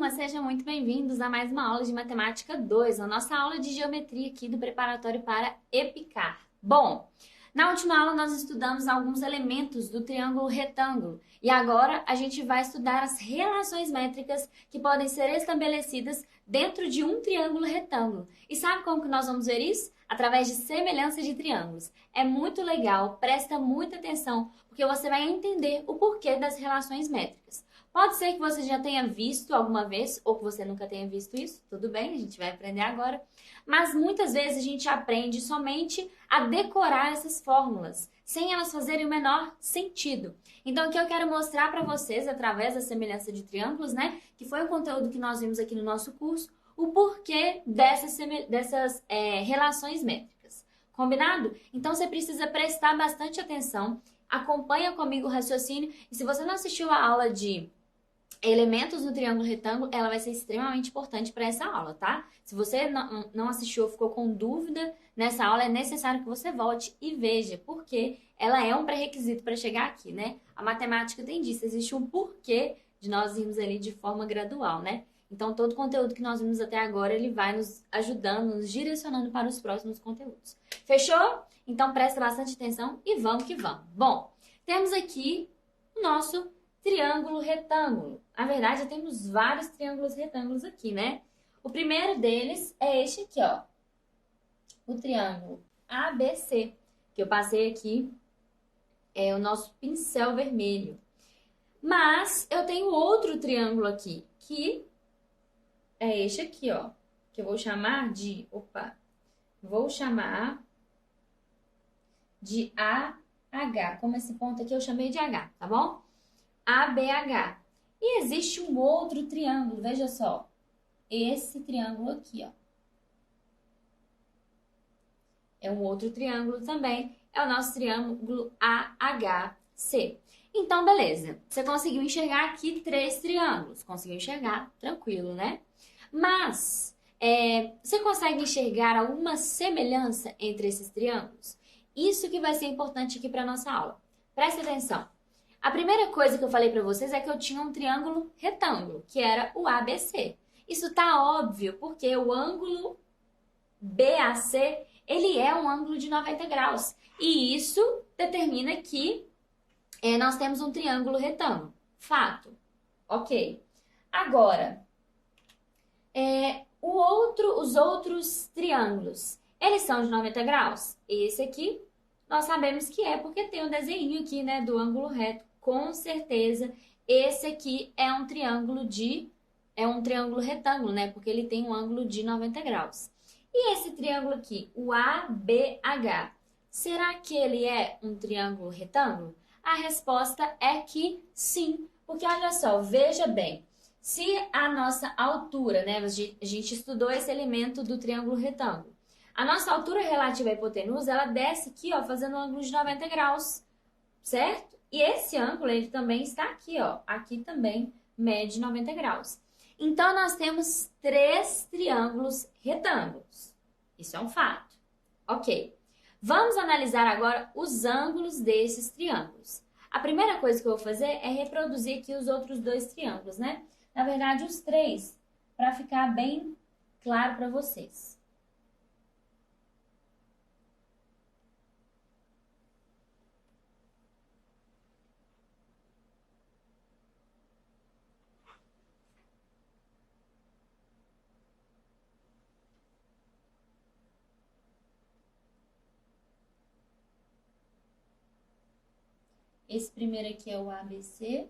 turma, sejam muito bem-vindos a mais uma aula de Matemática 2, a nossa aula de geometria aqui do preparatório para EPICAR. Bom, na última aula nós estudamos alguns elementos do triângulo retângulo e agora a gente vai estudar as relações métricas que podem ser estabelecidas dentro de um triângulo retângulo. E sabe como que nós vamos ver isso? Através de semelhança de triângulos. É muito legal, presta muita atenção, porque você vai entender o porquê das relações métricas. Pode ser que você já tenha visto alguma vez, ou que você nunca tenha visto isso, tudo bem, a gente vai aprender agora. Mas muitas vezes a gente aprende somente a decorar essas fórmulas, sem elas fazerem o menor sentido. Então, o que eu quero mostrar para vocês, através da semelhança de triângulos, né, que foi um conteúdo que nós vimos aqui no nosso curso, o porquê dessas relações métricas. Combinado? Então, você precisa prestar bastante atenção, acompanha comigo o raciocínio, e se você não assistiu a aula de elementos do triângulo retângulo, ela vai ser extremamente importante para essa aula, tá? Se você não assistiu ou ficou com dúvida nessa aula, é necessário que você volte e veja, porque ela é um pré-requisito para chegar aqui, né? A matemática tem disso, existe um porquê de nós irmos ali de forma gradual, né? Então, todo o conteúdo que nós vimos até agora, ele vai nos ajudando, nos direcionando para os próximos conteúdos. Fechou? Então, presta bastante atenção e vamos que vamos. Bom, temos aqui o nosso triângulo retângulo. Na verdade, já temos vários triângulos retângulos aqui, né? O primeiro deles é este aqui, ó. O triângulo ABC, que eu passei aqui, é o nosso pincel vermelho. Mas eu tenho outro triângulo aqui, que é este aqui, ó. Que eu vou chamar de... Vou chamar de AH. Como esse ponto aqui eu chamei de H, tá bom? ABH. E existe um outro triângulo, veja só. Esse triângulo aqui, ó. É um outro triângulo também. É o nosso triângulo AHC. Então, beleza. Você conseguiu enxergar aqui 3 triângulos. Conseguiu enxergar? Tranquilo, né? Mas, você consegue enxergar alguma semelhança entre esses triângulos? Isso que vai ser importante aqui para a nossa aula. Preste atenção. A primeira coisa que eu falei para vocês é que eu tinha um triângulo retângulo, que era o ABC. Isso tá óbvio, porque o ângulo BAC, ele é um ângulo de 90 graus. E isso determina que nós temos um triângulo retângulo. Fato. Ok. Agora, os outros triângulos, eles são de 90 graus? Esse aqui, nós sabemos que é, porque tem um desenho aqui, né, do ângulo reto. Com certeza, esse aqui é um triângulo retângulo, né? Porque ele tem um ângulo de 90 graus. E esse triângulo aqui, o ABH, será que ele é um triângulo retângulo? A resposta é que sim, porque olha só, veja bem, se a nossa altura, né? A gente estudou esse elemento do triângulo retângulo. A nossa altura relativa à hipotenusa, ela desce aqui, ó, fazendo um ângulo de 90 graus, certo? E esse ângulo, ele também está aqui, ó. Aqui também mede 90 graus. Então, nós temos 3 triângulos retângulos. Isso é um fato. Ok. Vamos analisar agora os ângulos desses triângulos. A primeira coisa que eu vou fazer é reproduzir aqui os outros 2 triângulos, né? Na verdade, os 3, para ficar bem claro para vocês. Esse primeiro aqui é o ABC.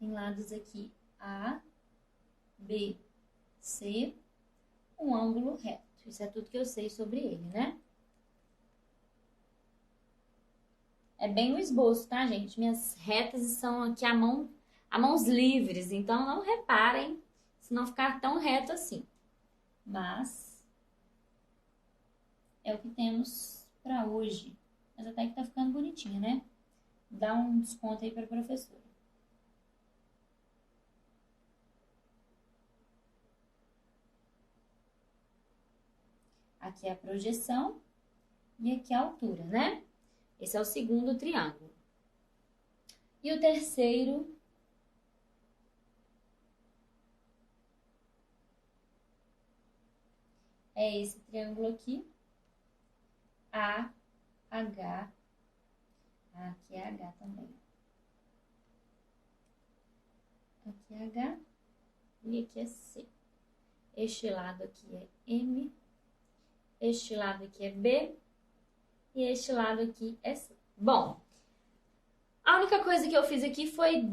Tem lados aqui A, B, C, um ângulo reto. Isso é tudo que eu sei sobre ele, né? É bem o esboço, tá, gente? Minhas retas são aqui a mãos livres, então não reparem se não ficar tão reto assim. Mas é o que temos para hoje. Mas até que tá ficando bonitinho, né? Dá um desconto aí para a professora. Aqui é a projeção e aqui a altura, né? Esse é o segundo triângulo. E o terceiro é esse triângulo aqui. AH. Aqui é H também. Aqui é H e aqui é C. Este lado aqui é M. Este lado aqui é B. E este lado aqui é C. Bom, a única coisa que eu fiz aqui foi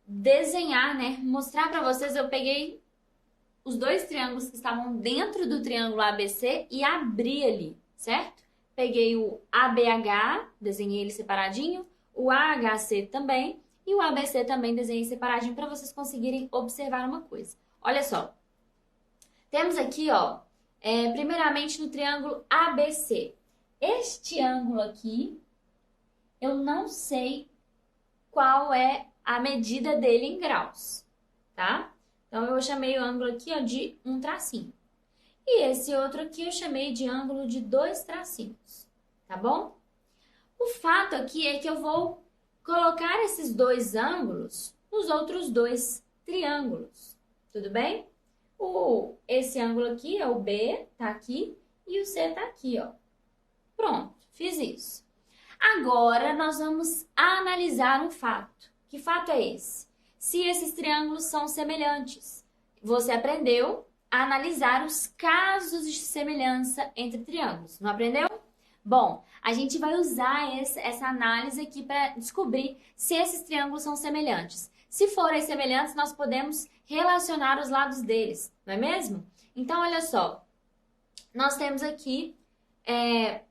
desenhar, né? Mostrar pra vocês, eu peguei os dois triângulos que estavam dentro do triângulo ABC e abri ali, certo? Peguei o ABH, desenhei ele separadinho, o AHC também e o ABC também desenhei separadinho para vocês conseguirem observar uma coisa. Olha só, temos aqui, ó, primeiramente no triângulo ABC. Este ângulo aqui, eu não sei qual é a medida dele em graus, tá? Então, eu chamei o ângulo aqui, ó, de um tracinho. E esse outro aqui eu chamei de ângulo de 2 tracinhos, tá bom? O fato aqui é que eu vou colocar esses dois ângulos nos outros dois triângulos, tudo bem? Esse ângulo aqui é o B, tá aqui, e o C tá aqui, ó. Pronto, fiz isso. Agora, nós vamos analisar um fato. Que fato é esse? Se esses triângulos são semelhantes. Você aprendeu a analisar os casos de semelhança entre triângulos, não aprendeu? Bom, a gente vai usar essa análise aqui para descobrir se esses triângulos são semelhantes. Se forem semelhantes, nós podemos relacionar os lados deles, não é mesmo? Então, olha só, nós temos aqui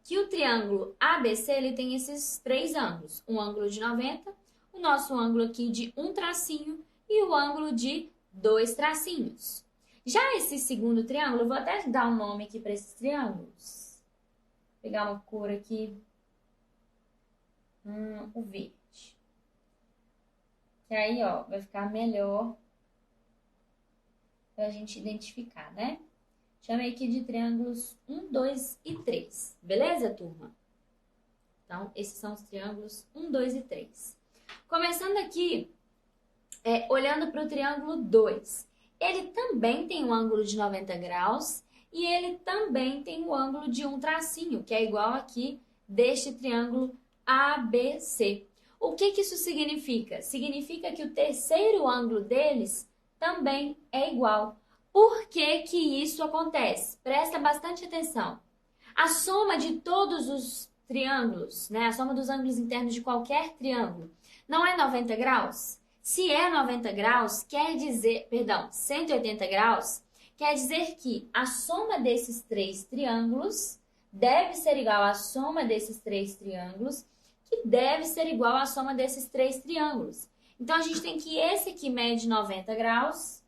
que o triângulo ABC ele tem esses três ângulos. Um ângulo de 90, o nosso ângulo aqui de um tracinho e o ângulo de 2 tracinhos. Já esse segundo triângulo, eu vou até dar um nome aqui para esses triângulos. Vou pegar uma cor aqui, o verde. Que aí, ó, vai ficar melhor para a gente identificar, né? Chamei aqui de triângulos 1, 2 e 3. Beleza, turma? Então, esses são os triângulos 1, 2 e 3. Começando aqui, olhando para o triângulo 2. Ele também tem um ângulo de 90 graus e ele também tem um ângulo de um tracinho, que é igual aqui deste triângulo ABC. O que isso significa? Significa que o terceiro ângulo deles também é igual. Por que isso acontece? Presta bastante atenção. A soma de todos os triângulos, né? A soma dos ângulos internos de qualquer triângulo, não é 90 graus? Se é 90 graus, quer dizer, 180 graus, quer dizer que a soma desses três triângulos deve ser igual à soma desses três triângulos, que deve ser igual à soma desses três triângulos. Então, a gente tem que esse aqui mede 90 graus,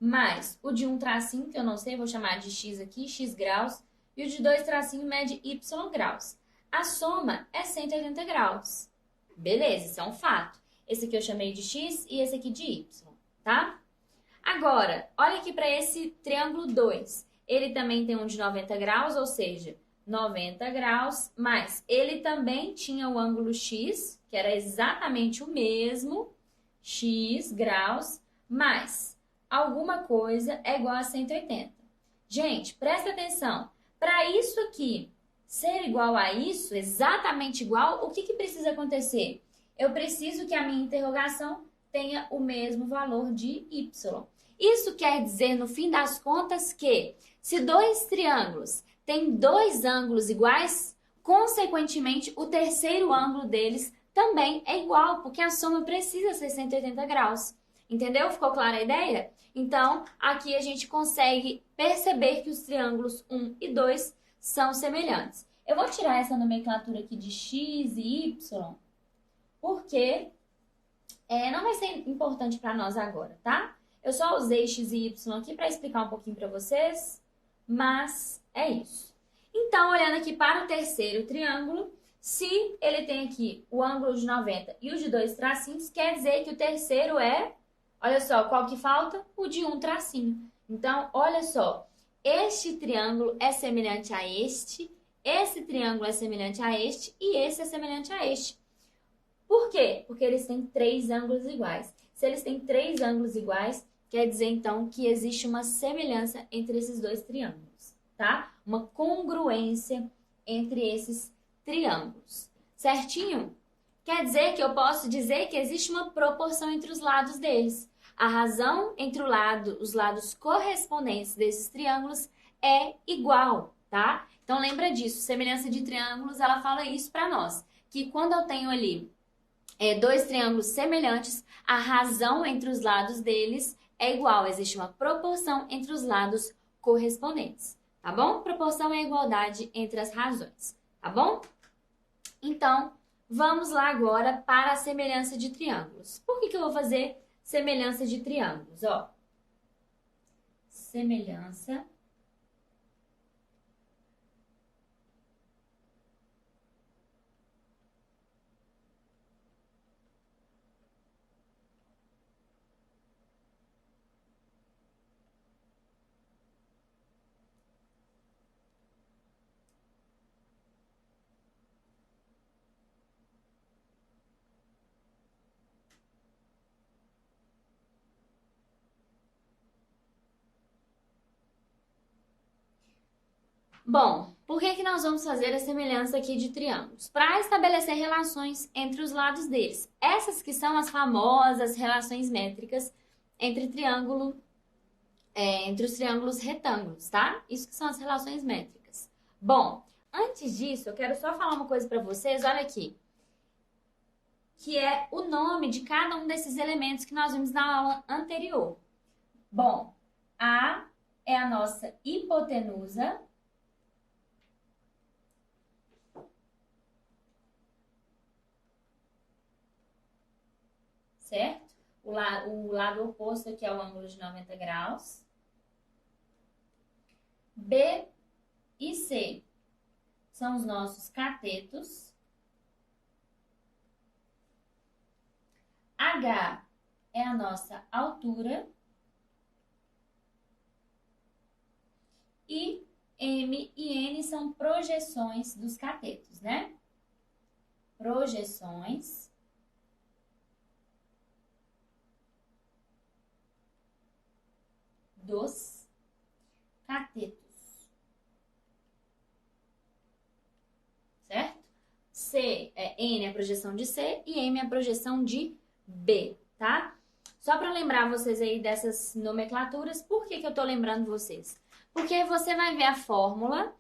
mais o de um tracinho, que eu não sei, vou chamar de x aqui, x graus, e o de 2 tracinhos mede y graus. A soma é 180 graus. Beleza, isso é um fato. Esse aqui eu chamei de x e esse aqui de y, tá? Agora, olha aqui para esse triângulo 2. Ele também tem um de 90 graus, ou seja, 90 graus, mas ele também tinha o ângulo x, que era exatamente o mesmo, x graus, mais alguma coisa é igual a 180. Gente, presta atenção. Para isso aqui ser igual a isso, exatamente igual, o que precisa acontecer? Eu preciso que a minha interrogação tenha o mesmo valor de y. Isso quer dizer, no fim das contas, que se dois triângulos têm dois ângulos iguais, consequentemente, o terceiro ângulo deles também é igual, porque a soma precisa ser 180 graus. Entendeu? Ficou clara a ideia? Então, aqui a gente consegue perceber que os triângulos 1 e 2 são semelhantes. Eu vou tirar essa nomenclatura aqui de x e y, porque não vai ser importante para nós agora, tá? Eu só usei x e y aqui para explicar um pouquinho para vocês, mas é isso. Então, olhando aqui para o terceiro triângulo, se ele tem aqui o ângulo de 90 e o de 2 tracinhos, quer dizer que o terceiro é, olha só, qual que falta? O de um tracinho. Então, olha só, este triângulo é semelhante a este, esse triângulo é semelhante a este e esse é semelhante a este. Por quê? Porque eles têm três ângulos iguais. Se eles têm três ângulos iguais, quer dizer então que existe uma semelhança entre esses dois triângulos. tá? Uma congruência entre esses triângulos, certinho? Quer dizer que eu posso dizer que existe uma proporção entre os lados deles. A razão entre os lados correspondentes desses triângulos é igual, tá? Então lembra disso, semelhança de triângulos, ela fala isso para nós, que quando eu tenho ali dois triângulos semelhantes, a razão entre os lados deles é igual, existe uma proporção entre os lados correspondentes, tá bom? Proporção é igualdade entre as razões, tá bom? Então, vamos lá agora para a semelhança de triângulos. Por que eu vou fazer semelhança de triângulos? Ó, semelhança Bom, por que nós vamos fazer a semelhança aqui de triângulos? Para estabelecer relações entre os lados deles. Essas que são as famosas relações métricas entre entre os triângulos retângulos, tá? Isso que são as relações métricas. Bom, antes disso, eu quero só falar uma coisa para vocês, olha aqui. Que é o nome de cada um desses elementos que nós vimos na aula anterior. Bom, A é a nossa hipotenusa. Certo? O lado oposto aqui é o ângulo de 90 graus. B e C são os nossos catetos. H é a nossa altura. E M e N são projeções dos catetos, né? Projeções dos catetos, certo? N é a projeção de C e M é a projeção de B, tá? Só para lembrar vocês aí dessas nomenclaturas, por que eu tô lembrando vocês? Porque você vai ver a fórmula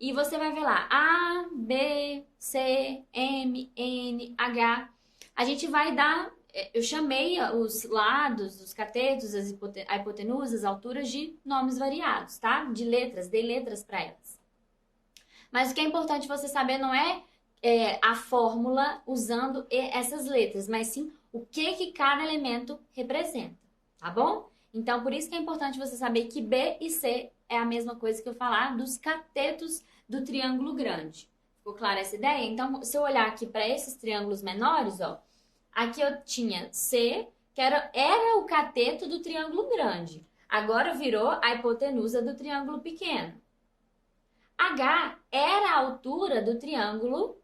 e você vai ver lá A, B, C, M, N, H. A gente vai dar... Eu chamei os lados dos catetos, a hipotenusa, as alturas de nomes variados, tá? De letras, dei letras para elas. Mas o que é importante você saber não é a fórmula usando essas letras, mas sim o que cada elemento representa, tá bom? Então, por isso que é importante você saber que B e C é a mesma coisa que eu falar dos catetos do triângulo grande. Ficou clara essa ideia? Então, se eu olhar aqui para esses triângulos menores, ó, aqui eu tinha C, que era o cateto do triângulo grande. Agora virou a hipotenusa do triângulo pequeno. H era a altura do triângulo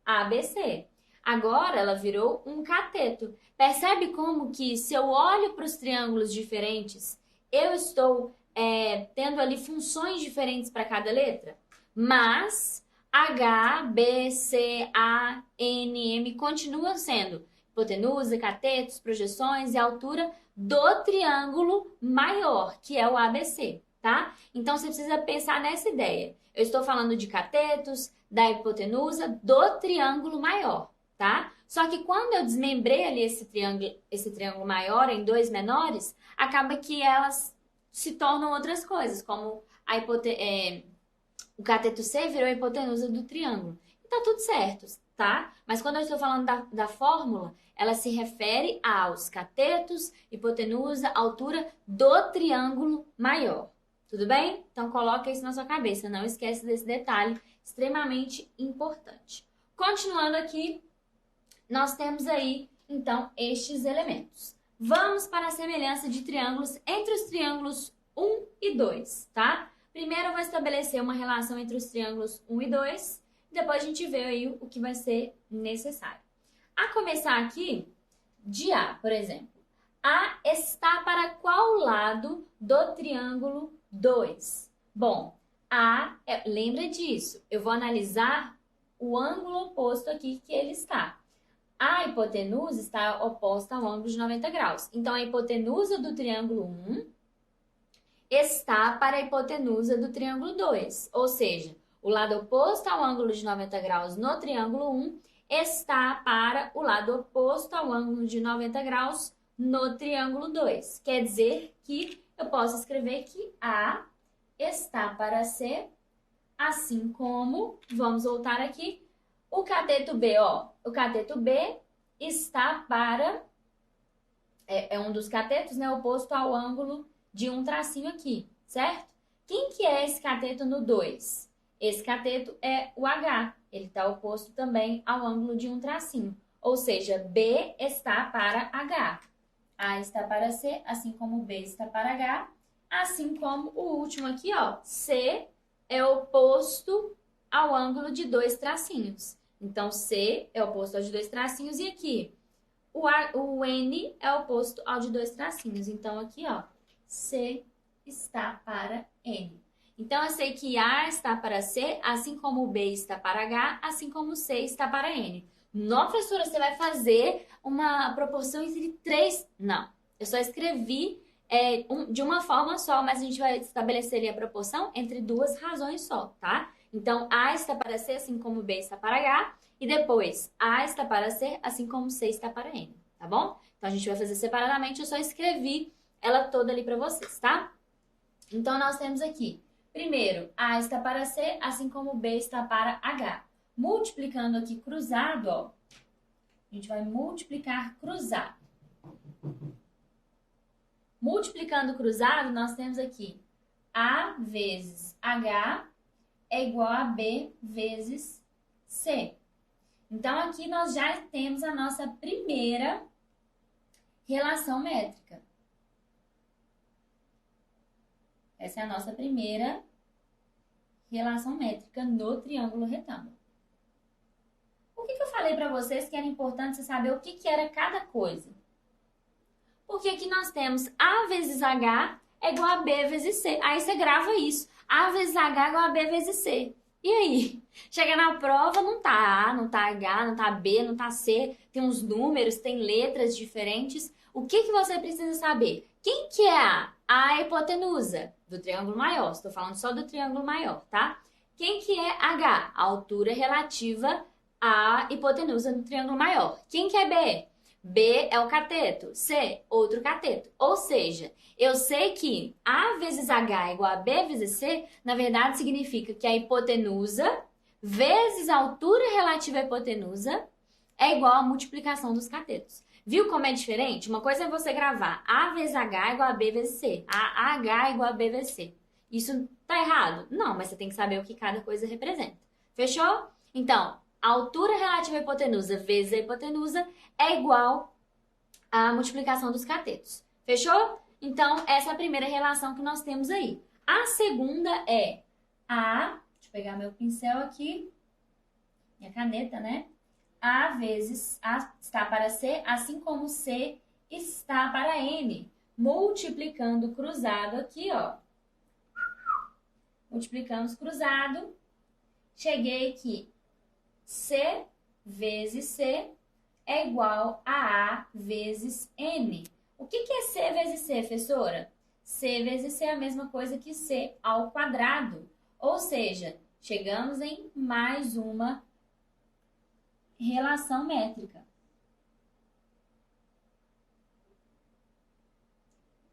ABC. Agora ela virou um cateto. Percebe como que se eu olho para os triângulos diferentes, eu estou tendo ali funções diferentes para cada letra? Mas H, B, C, A, N, M continuam sendo hipotenusa, catetos, projeções e altura do triângulo maior, que é o ABC, tá? Então você precisa pensar nessa ideia. Eu estou falando de catetos, da hipotenusa, do triângulo maior, tá? Só que quando eu desmembrei ali esse triângulo maior em dois menores, acaba que elas se tornam outras coisas, como o cateto C virou a hipotenusa do triângulo. E tá tudo certo, tá? Mas quando eu estou falando da fórmula, ela se refere aos catetos, hipotenusa, altura do triângulo maior. Tudo bem? Então coloca isso na sua cabeça, não esquece desse detalhe extremamente importante. Continuando aqui, nós temos aí, então, estes elementos. Vamos para a semelhança de triângulos entre os triângulos 1 e 2, tá? Primeiro eu vou estabelecer uma relação entre os triângulos 1 e 2, depois a gente vê aí o que vai ser necessário. A começar aqui, de A, por exemplo. A está para qual lado do triângulo 2? Bom, lembra disso, eu vou analisar o ângulo oposto aqui que ele está. A hipotenusa está oposta ao ângulo de 90 graus. Então, a hipotenusa do triângulo 1 está para a hipotenusa do triângulo 2. Ou seja, o lado oposto ao ângulo de 90 graus no triângulo 1 está para o lado oposto ao ângulo de 90 graus no triângulo 2. Quer dizer que eu posso escrever que A está para C, assim como, vamos voltar aqui, o cateto B, ó. O cateto B está para, é um dos catetos, né, oposto ao ângulo de um tracinho aqui, certo? Quem que é esse cateto no 2? Esse cateto é o H, ele está oposto também ao ângulo de um tracinho. Ou seja, B está para H. A está para C, assim como B está para H. Assim como o último aqui, ó, C é oposto ao ângulo de dois tracinhos. Então, C é oposto ao de dois tracinhos e aqui o N é oposto ao de dois tracinhos. Então, aqui, ó, C está para N. Então, eu sei que A está para C, assim como B está para H, assim como C está para N. Não, professora, você vai fazer uma proporção entre três? Não, eu só escrevi de uma forma só, mas a gente vai estabelecer ali a proporção entre duas razões só, tá? Então, A está para C, assim como B está para H, e depois A está para C, assim como C está para N, tá bom? Então, a gente vai fazer separadamente, eu só escrevi ela toda ali para vocês, tá? Então, nós temos aqui, primeiro, A está para C, assim como B está para H. Multiplicando aqui cruzado, ó, a gente vai multiplicar cruzado. Multiplicando cruzado, nós temos aqui A vezes H é igual a B vezes C. Então, aqui nós já temos a nossa primeira relação métrica. Essa é a nossa primeira relação métrica no triângulo retângulo. Por que eu falei para vocês que era importante você saber o que era cada coisa? Porque aqui nós temos A vezes H é igual a B vezes C. Aí você grava isso. A vezes H é igual a B vezes C. E aí? Chega na prova, não tá A, não tá H, não tá B, não tá C. Tem uns números, tem letras diferentes. O que você precisa saber? Quem que é a hipotenusa do triângulo maior? Estou falando só do triângulo maior, tá? Quem que é H? A altura relativa à hipotenusa do triângulo maior. Quem que é B? B é o cateto, C, outro cateto. Ou seja, eu sei que A vezes H é igual a B vezes C, na verdade significa que a hipotenusa vezes a altura relativa à hipotenusa é igual à multiplicação dos catetos. Viu como é diferente? Uma coisa é você gravar A vezes H é igual a B vezes C, a H é igual a B vezes C. Isso tá errado? Não, mas você tem que saber o que cada coisa representa. Fechou? Então, a altura relativa à hipotenusa vezes a hipotenusa é igual à multiplicação dos catetos. Fechou? Então, essa é a primeira relação que nós temos aí. A segunda é deixa eu pegar meu pincel aqui, minha caneta, né? A vezes A está para C, assim como C está para N. Multiplicando cruzado aqui, ó. Multiplicamos cruzado. Cheguei aqui. C vezes C é igual a A vezes N. O que é C vezes C, professora? C vezes C é a mesma coisa que C ao quadrado. Ou seja, chegamos em mais uma relação métrica.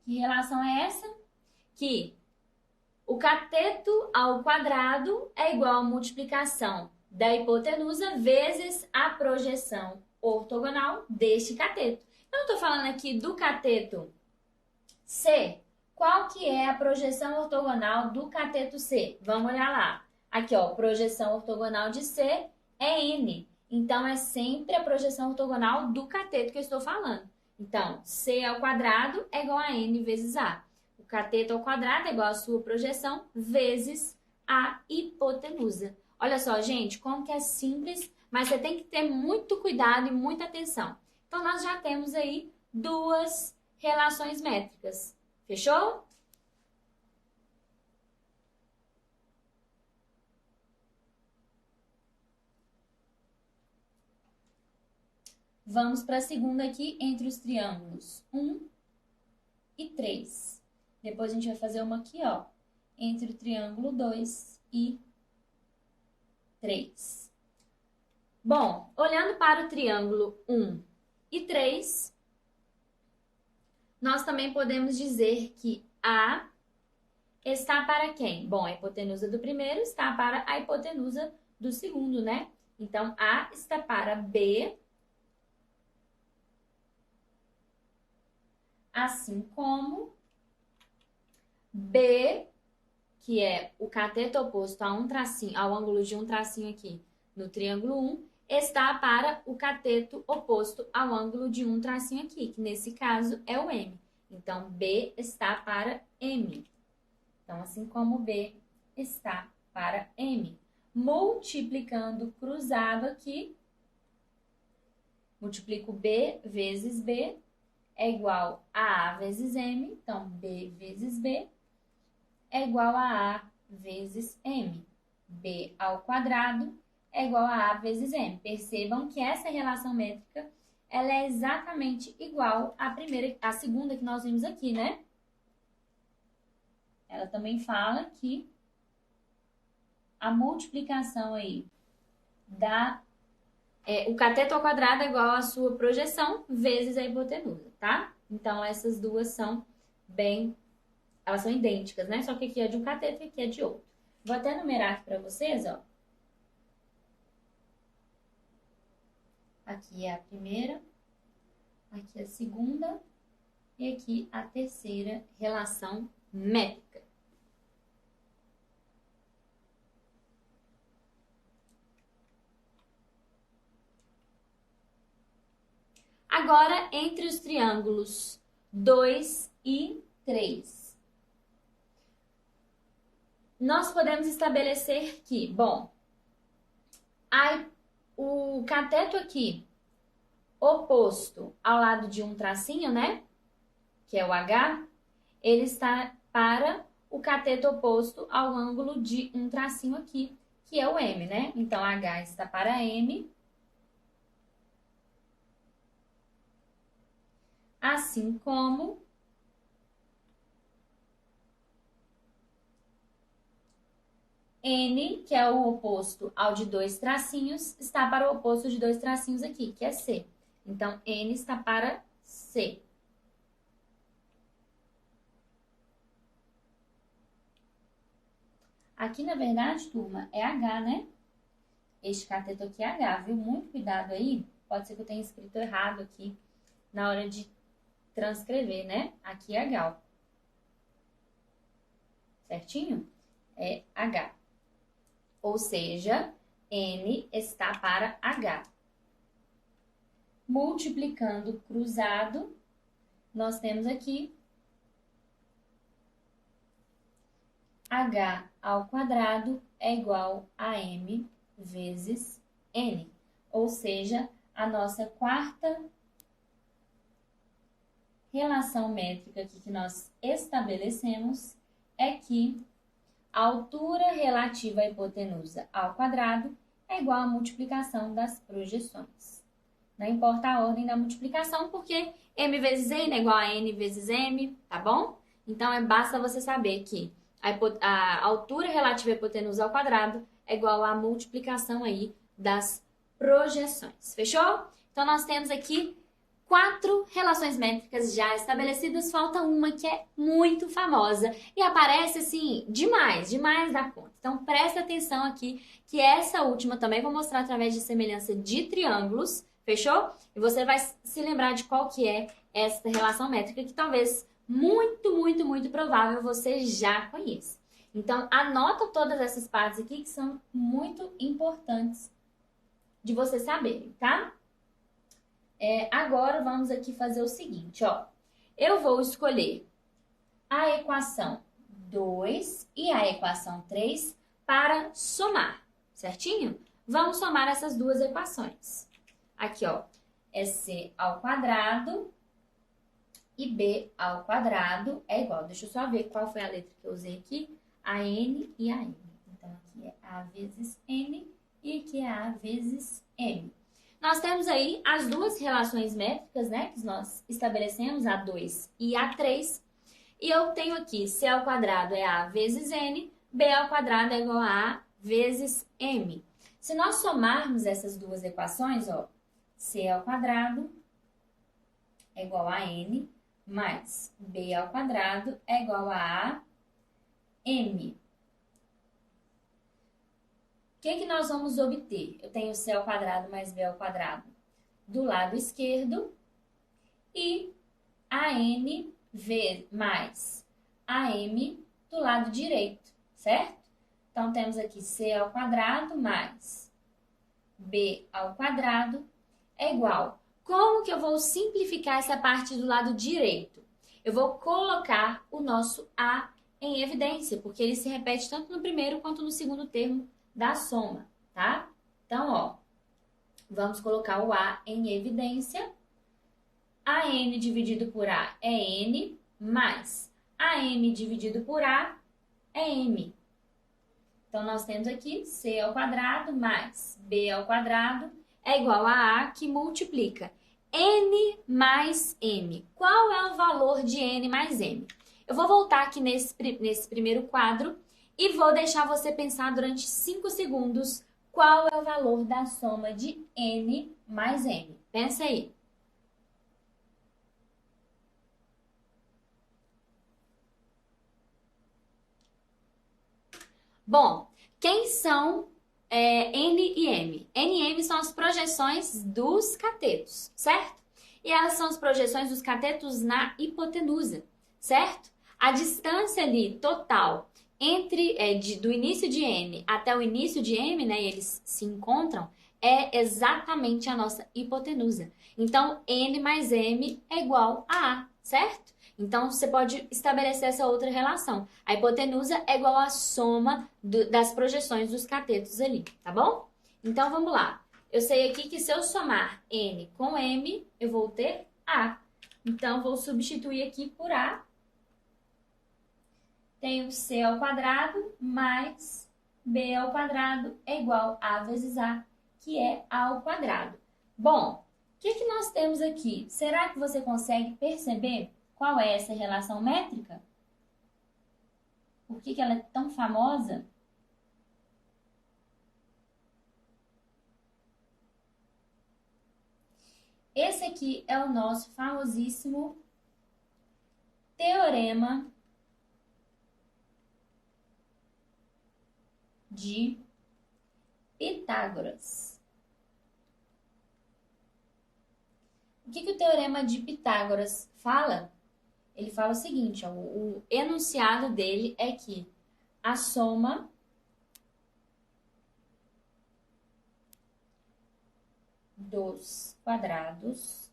Que relação é essa? Que o cateto ao quadrado é igual a multiplicação da hipotenusa vezes a projeção ortogonal deste cateto. Eu estou falando aqui do cateto C. Qual que é a projeção ortogonal do cateto C? Vamos olhar lá. Aqui, ó, projeção ortogonal de C é N. Então, é sempre a projeção ortogonal do cateto que eu estou falando. Então, C ao quadrado é igual a N vezes A. O cateto ao quadrado é igual a sua projeção vezes a hipotenusa. Olha só, gente, como que é simples, mas você tem que ter muito cuidado e muita atenção. Então, nós já temos aí duas relações métricas. Fechou? Vamos para a segunda aqui, entre os triângulos 1 e 3. Depois a gente vai fazer uma aqui, ó, entre o triângulo 2 e 3. Bom, olhando para o triângulo 1 e 3, nós também podemos dizer que A está para quem? Bom, a hipotenusa do primeiro está para a hipotenusa do segundo, né? Então, A está para B, assim como B, que é o cateto oposto a um tracinho, ao ângulo de um tracinho aqui no triângulo 1, está para o cateto oposto ao ângulo de um tracinho aqui, que nesse caso é o M. Então, B está para M. Então, assim como B está para M. Multiplicando cruzado aqui, multiplico B vezes B é igual a A vezes M. Então, B vezes B é igual a A vezes M. B ao quadrado é igual a A vezes M. Percebam que essa relação métrica ela é exatamente igual à segunda que nós vimos aqui, né? Ela também fala que a multiplicação aí o cateto ao quadrado é igual à sua projeção vezes a hipotenusa, tá? Então, essas duas são elas são idênticas, né? Só que aqui é de um cateto e aqui é de outro. Vou até numerar aqui para vocês, ó. Aqui é a primeira, aqui é a segunda e aqui a terceira relação métrica. Agora, entre os triângulos 2 e 3. Nós podemos estabelecer que, bom, o cateto aqui oposto ao lado de um tracinho, né? Que é o H, ele está para o cateto oposto ao ângulo de um tracinho aqui, que é o M, né? Então, H está para M. Assim como N, que é o oposto ao de dois tracinhos, está para o oposto de dois tracinhos aqui, que é C. Então, N está para C. Aqui, na verdade, turma, é H, né? Este cateto aqui é H, viu? Muito cuidado aí. Pode ser que eu tenha escrito errado aqui na hora de transcrever, né? Aqui é H, ó. Certinho? É H. Ou seja, N está para H. Multiplicando cruzado, nós temos aqui H ao quadrado é igual a M vezes N. Ou seja, a nossa quarta relação métrica aqui que nós estabelecemos é que a altura relativa à hipotenusa ao quadrado é igual à multiplicação das projeções. Não importa a ordem da multiplicação, porque M vezes N é igual a N vezes M, tá bom? Então, basta você saber que a altura relativa à hipotenusa ao quadrado é igual à multiplicação aí das projeções. Fechou? Então, nós temos aqui 4 relações métricas já estabelecidas, falta uma que é muito famosa e aparece assim demais da conta. Então presta atenção aqui que essa última também vou mostrar através de semelhança de triângulos, fechou? E você vai se lembrar de qual que é essa relação métrica que talvez muito provável você já conheça. Então anota todas essas partes aqui que são muito importantes de você saberem, tá? Agora, vamos aqui fazer o seguinte, ó. Eu vou escolher a equação 2 e a equação 3 para somar, certinho? Vamos somar essas duas equações. Aqui, ó, é C ao quadrado e B ao quadrado é igual. Deixa eu só ver qual foi a letra que eu usei aqui. A N e a M. Então, aqui é A vezes N e aqui é A vezes M. Nós temos aí as duas relações métricas, né, que nós estabelecemos, A2 e A3. E eu tenho aqui C ao quadrado é A vezes N, B ao quadrado é igual a A vezes M. Se nós somarmos essas duas equações, ó, C ao quadrado é igual a N, mais B ao quadrado é igual a M. O que nós vamos obter? Eu tenho C ao quadrado mais B ao quadrado do lado esquerdo e AN mais AM do lado direito, certo? Então, temos aqui C ao quadrado mais B ao quadrado é igual. Como que eu vou simplificar essa parte do lado direito? Eu vou colocar o nosso A em evidência, porque ele se repete tanto no primeiro quanto no segundo termo da soma, tá? Então, ó, vamos colocar o A em evidência. AN dividido por A é N, mais AM dividido por A é M. Então, nós temos aqui C ao quadrado mais B ao quadrado é igual a A, que multiplica N mais M. Qual é o valor de N mais M? Eu vou voltar aqui nesse primeiro quadro e vou deixar você pensar durante 5 segundos qual é o valor da soma de N mais M. Pensa aí. Bom, quem são N e M? N e M são as projeções dos catetos, certo? E elas são as projeções dos catetos na hipotenusa, certo? A distância ali total entre do início de N até o início de M, né, e eles se encontram, é exatamente a nossa hipotenusa. Então, N mais M é igual a A, certo? Então, você pode estabelecer essa outra relação. A hipotenusa é igual à soma das projeções dos catetos ali, tá bom? Então, vamos lá. Eu sei aqui que se eu somar N com M, eu vou ter A. Então, vou substituir aqui por A. Tenho C ao quadrado mais B ao quadrado é igual a vezes A, que é A ao quadrado. Bom, o que nós temos aqui? Será que você consegue perceber qual é essa relação métrica? Por que ela é tão famosa? Esse aqui é o nosso famosíssimo teorema de Pitágoras. O que o teorema de Pitágoras fala? Ele fala o seguinte, ó, o enunciado dele é que a soma dos quadrados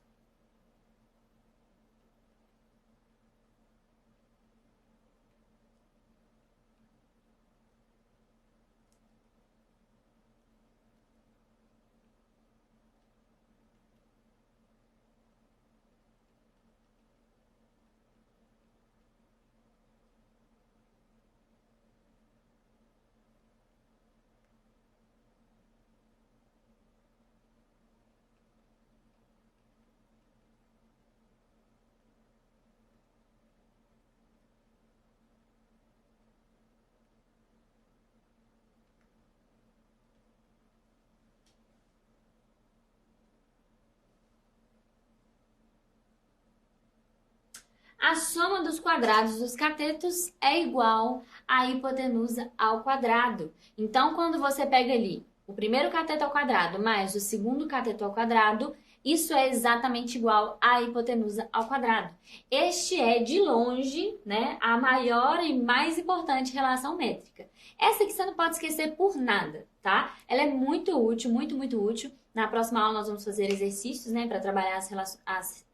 a soma dos quadrados dos catetos é igual à hipotenusa ao quadrado. Então, quando você pega ali o primeiro cateto ao quadrado mais o segundo cateto ao quadrado, isso é exatamente igual à hipotenusa ao quadrado. Este é, de longe, né, a maior e mais importante relação métrica. Essa aqui você não pode esquecer por nada, tá? Ela é muito útil, muito, muito útil. Na próxima aula nós vamos fazer exercícios, né, para trabalhar as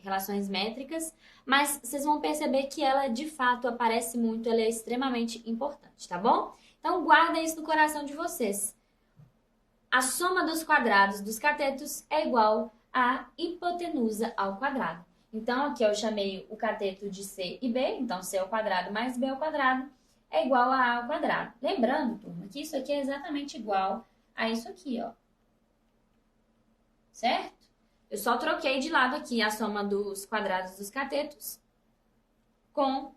relações métricas, mas vocês vão perceber que ela, de fato, aparece muito, ela é extremamente importante, tá bom? Então, guardem isso no coração de vocês. A soma dos quadrados dos catetos é igual à hipotenusa ao quadrado. Então, aqui eu chamei o cateto de C e B, então C ao quadrado mais B ao quadrado é igual a A ao quadrado. Lembrando, turma, que isso aqui é exatamente igual a isso aqui, ó. certo? Eu só troquei de lado aqui a soma dos quadrados dos catetos com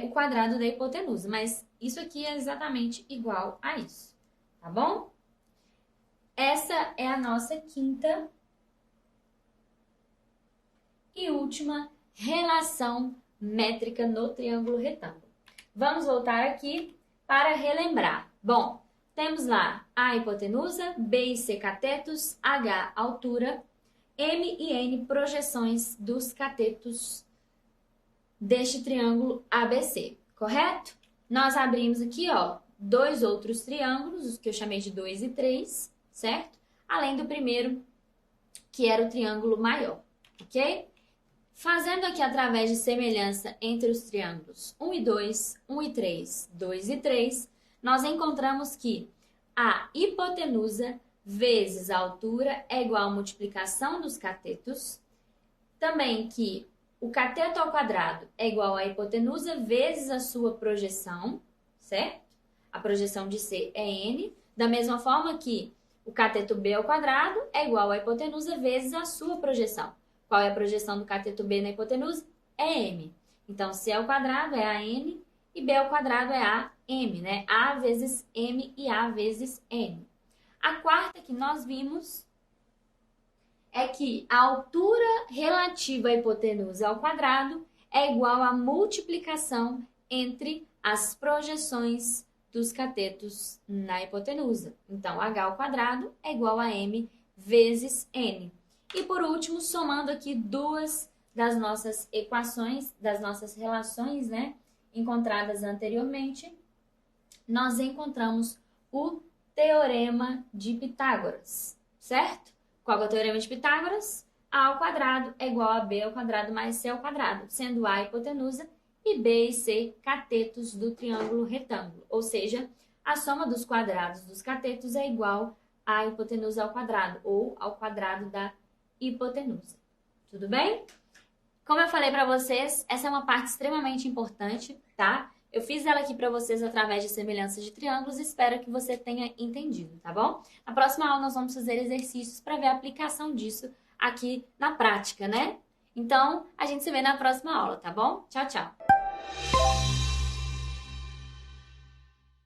o quadrado da hipotenusa, mas isso aqui é exatamente igual a isso, tá bom? Essa é a nossa quinta e última relação métrica no triângulo retângulo. Vamos voltar aqui para relembrar. Bom, temos lá A hipotenusa, B e C catetos, H altura, M e N projeções dos catetos deste triângulo ABC, correto? Nós abrimos aqui, ó, dois outros triângulos, os que eu chamei de 2 e 3, certo? Além do primeiro, que era o triângulo maior, ok? Fazendo aqui através de semelhança entre os triângulos 1 e 2, 1 e 3, 2 e 3, nós encontramos que a hipotenusa vezes a altura é igual à multiplicação dos catetos. Também que o cateto ao quadrado é igual à hipotenusa vezes a sua projeção, certo? A projeção de C é N. Da mesma forma que o cateto B ao quadrado é igual à hipotenusa vezes a sua projeção. Qual é a projeção do cateto B na hipotenusa? É M. Então, C ao quadrado é AN e B ao quadrado é AM, né? A vezes M e A vezes N. A quarta que nós vimos é que a altura relativa à hipotenusa ao quadrado é igual à multiplicação entre as projeções dos catetos na hipotenusa. Então, H ao quadrado é igual a M vezes N. E por último, somando aqui duas das nossas equações, das nossas relações, né, encontradas anteriormente, nós encontramos o Teorema de Pitágoras, certo? Qual é o Teorema de Pitágoras? A ao quadrado é igual a B ao quadrado mais C ao quadrado, sendo A a hipotenusa e B e C catetos do triângulo retângulo. Ou seja, a soma dos quadrados dos catetos é igual à hipotenusa ao quadrado, ou ao quadrado da hipotenusa. Tudo bem? Como eu falei para vocês, essa é uma parte extremamente importante, tá? Eu fiz ela aqui para vocês através de semelhanças de triângulos e espero que você tenha entendido, tá bom? Na próxima aula nós vamos fazer exercícios para ver a aplicação disso aqui na prática, né? Então, a gente se vê na próxima aula, tá bom? Tchau, tchau!